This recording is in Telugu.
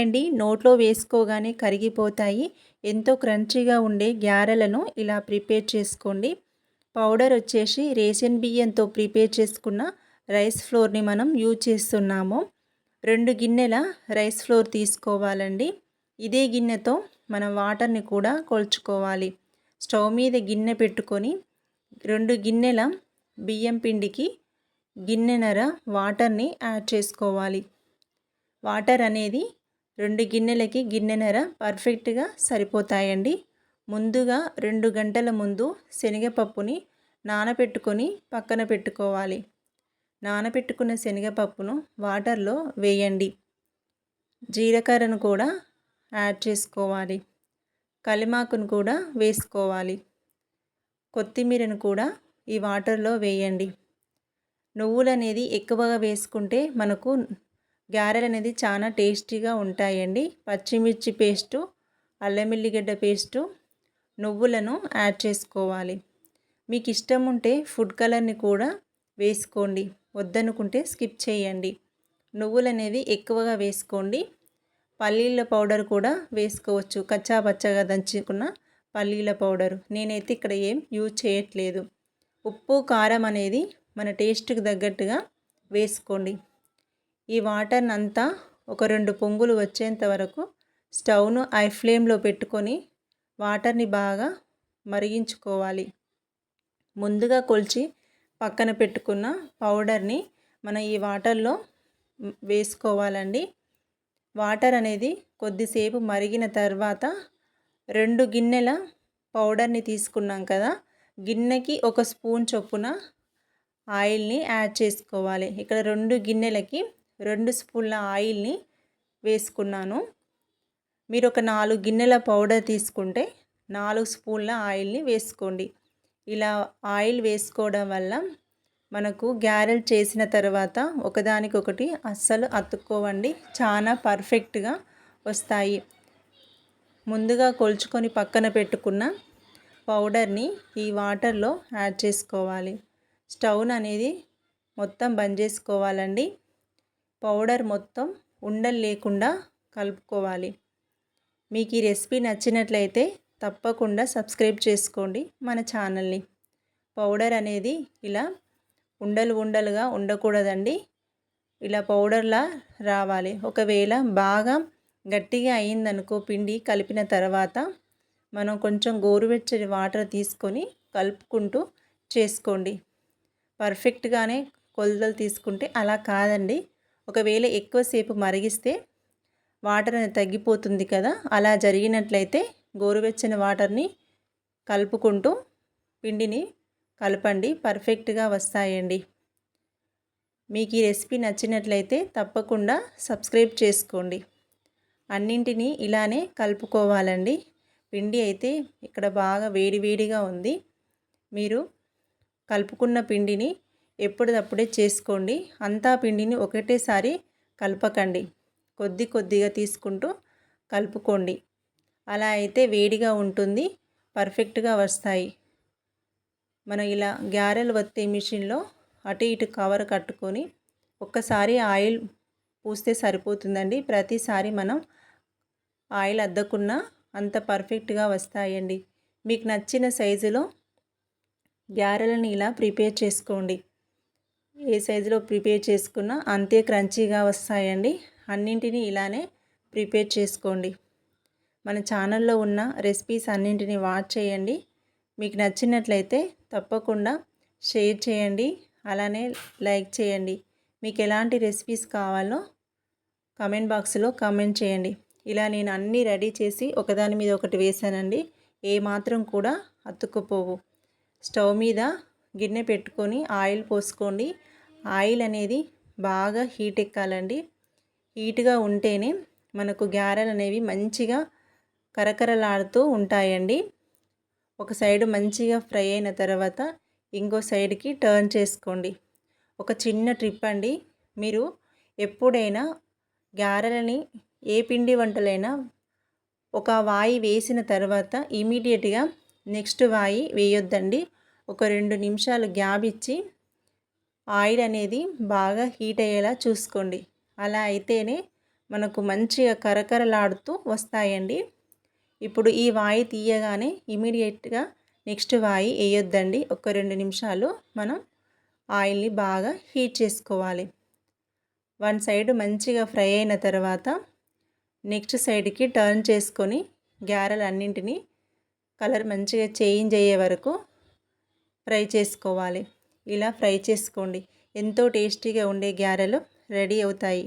అండి, నోట్లో వేసుకోగానే కరిగిపోతాయి. ఎంతో క్రంచీగా ఉండే గ్యారెలను ఇలా ప్రిపేర్ చేసుకోండి. పౌడర్ వచ్చేసి రేషన్ బియ్యంతో ప్రిపేర్ చేసుకున్న రైస్ ఫ్లోర్ని మనం యూజ్ చేస్తున్నాము. 2 గిన్నెల రైస్ ఫ్లోర్ తీసుకోవాలండి. ఇదే గిన్నెతో మనం వాటర్ని కూడా కొలుచుకోవాలి. స్టవ్ మీద గిన్నె పెట్టుకొని 2 గిన్నెల బియ్యం పిండికి గిన్నెన్నర వాటర్ని యాడ్ చేసుకోవాలి. వాటర్ అనేది 2 గిన్నెలకి గిన్నెన్నర పర్ఫెక్ట్గా సరిపోతాయండి. ముందుగా 2 గంటల ముందు శనగపప్పుని నానబెట్టుకొని పక్కన పెట్టుకోవాలి. నానబెట్టుకున్న శనగపప్పును వాటర్లో వేయండి. జీలకర్రను కూడా యాడ్ చేసుకోవాలి. కలిమాకును కూడా వేసుకోవాలి. కొత్తిమీరను కూడా ఈ వాటర్లో వేయండి. నువ్వులు అనేది ఎక్కువగా వేసుకుంటే మనకు గారెలు అనేది చాలా టేస్టీగా ఉంటాయండి. పచ్చిమిర్చి పేస్టు, అల్లం వెల్లిగడ్డ పేస్టు, నువ్వులను యాడ్ చేసుకోవాలి. మీకు ఇష్టం ఉంటే ఫుడ్ కలర్ని కూడా వేసుకోండి, వద్దనుకుంటే స్కిప్ చేయండి. నువ్వులు అనేవి ఎక్కువగా వేసుకోండి. పల్లీల పౌడర్ కూడా వేసుకోవచ్చు, కచ్చా పచ్చగా దంచుకున్న పల్లీల పౌడరు. నేనైతే ఇక్కడ ఏం యూజ్ చేయట్లేదు. ఉప్పు కారం అనేది మన టేస్ట్కి తగ్గట్టుగా వేసుకోండి. ఈ వాటర్ని అంతా ఒక 2 పొంగులు వచ్చేంత వరకు స్టవ్ను హై ఫ్లేమ్లో పెట్టుకొని వాటర్ని బాగా మరిగించుకోవాలి. ముందుగా కొలిచి పక్కన పెట్టుకున్న పౌడర్ని మనం ఈ వాటర్లో వేసుకోవాలండి. వాటర్ అనేది కొద్దిసేపు మరిగిన తర్వాత 2 గిన్నెల పౌడర్ని తీసుకున్నాం కదా, గిన్నెకి 1 స్పూన్ చొప్పున ఆయిల్ని యాడ్ చేసుకోవాలి. ఇక్కడ 2 గిన్నెలకి 2 స్పూన్ల ఆయిల్ని వేసుకున్నాను. మీరు ఒక 4 గిన్నెల పౌడర్ తీసుకుంటే 4 స్పూన్ల ఆయిల్ని వేసుకోండి. ఇలా ఆయిల్ వేసుకోవడం వల్ల మనకు గ్యారెల్ చేసిన తర్వాత ఒకదానికొకటి అస్సలు అతుక్కోవండి, చాలా పర్ఫెక్ట్గా వస్తాయి. ముందుగా కొలుచుకొని పక్కన పెట్టుకున్న పౌడర్ని ఈ వాటర్లో యాడ్ చేసుకోవాలి. స్టవ్ అనేది మొత్తం బంద్ చేసుకోవాలండి. పౌడర్ మొత్తం ఉండలు లేకుండా కలుపుకోవాలి. మీకు ఈ రెసిపీ నచ్చినట్లయితే తప్పకుండా సబ్స్క్రైబ్ చేసుకోండి మన ఛానల్ని. పౌడర్ అనేది ఇలా ఉండలుగా ఉండకూడదండి, ఇలా పౌడర్లా రావాలి. ఒకవేళ బాగా గట్టిగా అయిందనుకో పిండి కలిపిన తర్వాత మనం కొంచెం గోరువెచ్చని వాటర్ తీసుకొని కలుపుకుంటూ చేసుకోండి. పర్ఫెక్ట్గానే కొలతలు తీసుకుంటే అలా కాదండి. ఒకవేళ ఎక్కువసేపు మరిగిస్తే వాటర్ అనేది తగ్గిపోతుంది కదా, అలా జరిగినట్లయితే గోరువెచ్చని వాటర్ని కలుపుకుంటూ పిండిని కలపండి, పర్ఫెక్ట్గా వస్తాయండి. మీకు ఈ రెసిపీ నచ్చినట్లయితే తప్పకుండా సబ్స్క్రైబ్ చేసుకోండి. అన్నింటినీ ఇలానే కలుపుకోవాలండి. పిండి అయితే ఇక్కడ బాగా వేడివేడిగా ఉంది. మీరు కలుపుకున్న పిండిని ఎప్పటిదప్పుడే చేసుకోండి. అంతా పిండిని ఒకటేసారి కలపకండి, కొద్దిగా తీసుకుంటూ కలుపుకోండి. అలా అయితే వేడిగా ఉంటుంది, పర్ఫెక్ట్గా వస్తాయి. మనం ఇలా గ్యారెలు వత్తే మిషన్లో అటు ఇటు కవర్ కట్టుకొని ఒక్కసారి ఆయిల్ పూస్తే సరిపోతుందండి. ప్రతిసారి మనం ఆయిల్ అద్దకున్నా అంత పర్ఫెక్ట్గా వస్తాయండి. మీకు నచ్చిన సైజులో గ్యారెలను ఇలా ప్రిపేర్ చేసుకోండి. ఏ సైజులో ప్రిపేర్ చేసుకున్నా అంతే క్రంచీగా వస్తాయండి. అన్నింటినీ ఇలానే ప్రిపేర్ చేసుకోండి. మన ఛానల్లో ఉన్న రెసిపీస్ అన్నింటినీ వాచ్ చేయండి. మీకు నచ్చినట్లయితే తప్పకుండా షేర్ చేయండి, అలానే లైక్ చేయండి. మీకు ఎలాంటి రెసిపీస్ కావాలో కామెంట్ బాక్స్లో కామెంట్ చేయండి. ఇలా నేను అన్నీ రెడీ చేసి ఒకదాని మీద ఒకటి వేసానండి, ఏ మాత్రం కూడా అతుక్కుపోవు. స్టవ్ మీద గిన్నె పెట్టుకొని ఆయిల్ పోసుకోండి. ఆయిల్ అనేది బాగా హీట్ ఎక్కాలండి. హీట్గా ఉంటేనే మనకు గ్యారెలు అనేవి మంచిగా కరకరలాడుతూ ఉంటాయండి. ఒక సైడు మంచిగా ఫ్రై అయిన తర్వాత ఇంకో సైడ్కి టర్న్ చేసుకోండి. ఒక చిన్న ట్రిప్ అండి, మీరు ఎప్పుడైనా గ్యారెలని ఏ పిండి వంటలైనా ఒక వాయి వేసిన తర్వాత ఇమీడియట్గా నెక్స్ట్ వాయి వేయొద్దండి. ఒక 2 నిమిషాలు గ్యాప్ ఇచ్చి ఆయిల్ అనేది బాగా హీట్ అయ్యేలా చూసుకోండి. అలా అయితేనే మనకు మంచిగా కరకరలాడుతూ వస్తాయండి. ఇప్పుడు ఈ వాయి తీయగానే ఇమీడియట్గా నెక్స్ట్ వాయి వేయొద్దండి. ఒక 2 నిమిషాలు మనం ఆయిల్ని బాగా హీట్ చేసుకోవాలి. వన్ సైడ్ మంచిగా ఫ్రై అయిన తర్వాత నెక్స్ట్ సైడ్కి టర్న్ చేసుకొని గారెలన్నింటినీ కలర్ మంచిగా చేంజ్ అయ్యే వరకు ఫ్రై చేసుకోవాలి. ఇలా ఫ్రై చేసుకోండి. ఎంతో టేస్టీగా ఉండే గారెలు రెడీ అవుతాయి.